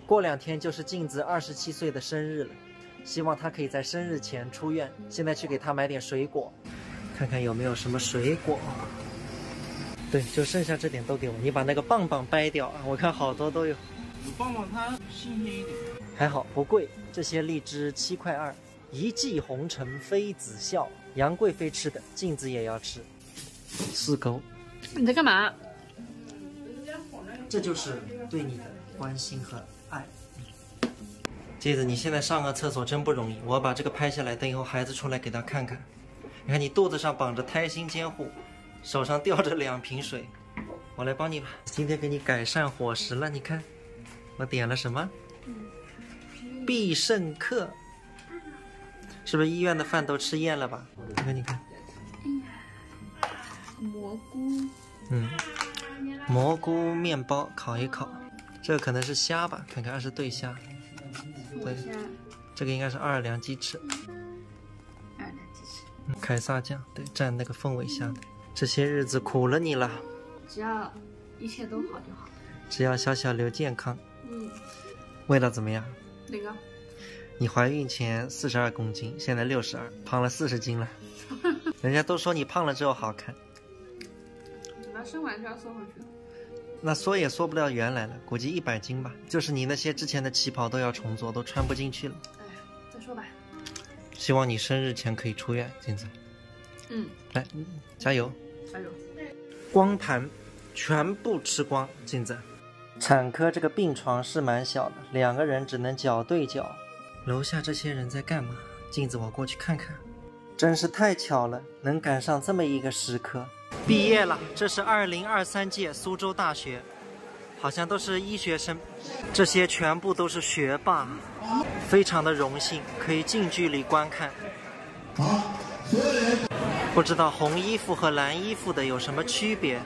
过2天就是镜子27岁的生日了，希望他可以在生日前出院。现在去给他买点水果，看看有没有什么水果。对，就剩下这点都给我，你把那个棒棒掰掉啊！我看好多都有。有棒棒它新鲜一点，还好不贵。这些荔枝7块2，一骑红尘妃子笑。杨贵妃吃的，镜子也要吃。4勾。你在干嘛？这就是对你的关心和爱。接着，你现在上个厕所真不容易，我要把这个拍下来，等以后孩子出来给他看看。你看，你肚子上绑着胎心监护，手上吊着2瓶水，我来帮你吧。今天给你改善伙食了，你看，我点了什么？必胜客，是不是医院的饭都吃厌了吧？你看，你看，蘑菇，蘑菇面包烤一烤，这个可能是虾吧？看看是对虾，对，这个应该是2两鸡翅，凯撒酱，对，蘸那个凤尾虾的。这些日子苦了你了，只要一切都好就好，只要小小刘健康。味道怎么样？哪个？你怀孕前42公斤，现在62，胖了40斤了。人家都说你胖了之后好看。等到生完就要缩回去了。那缩也缩不了原来了，估计100斤吧。就是你那些之前的旗袍都要重做，都穿不进去了。哎，再说吧。希望你生日前可以出院，镜子。来，加油！加油！光盘全部吃光，镜子。产科这个病床是蛮小的，2个人只能脚对脚。楼下这些人在干嘛？镜子，我过去看看。真是太巧了，能赶上这么一个时刻。毕业了，这是2023届苏州大学，好像都是医学生，这些全部都是学霸，非常的荣幸可以近距离观看。不知道红衣服和蓝衣服的有什么区别？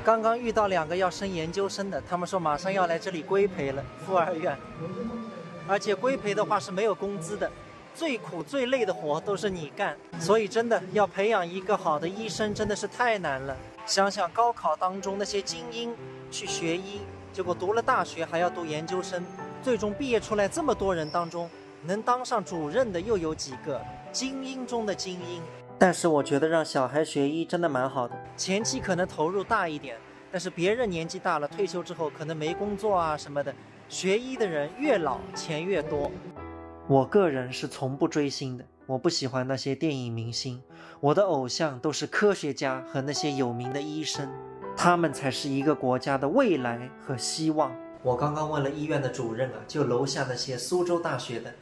刚刚遇到2个要升研究生的，他们说马上要来这里规培了，附二院，而且规培的话是没有工资的，最苦最累的活都是你干，所以真的要培养一个好的医生真的是太难了。想想高考当中那些精英去学医，结果读了大学还要读研究生，最终毕业出来这么多人当中，能当上主任的又有几个？精英中的精英。但是我觉得让小孩学医真的蛮好的，前期可能投入大一点，但是别人年纪大了退休之后可能没工作啊什么的，学医的人越老钱越多。我个人是从不追星的，我不喜欢那些电影明星，我的偶像都是科学家和那些有名的医生，他们才是一个国家的未来和希望。我刚刚问了医院的主任啊，就楼下那些苏州大学的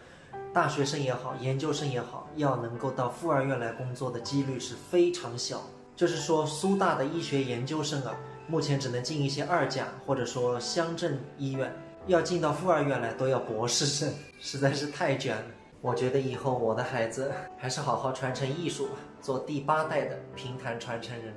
大学生也好，研究生也好，要能够到附二院来工作的几率是非常小。就是说苏大的医学研究生啊，目前只能进一些2甲或者说乡镇医院，要进到附二院来都要博士生，实在是太卷了。我觉得以后我的孩子还是好好传承艺术吧，做第8代的评弹传承人。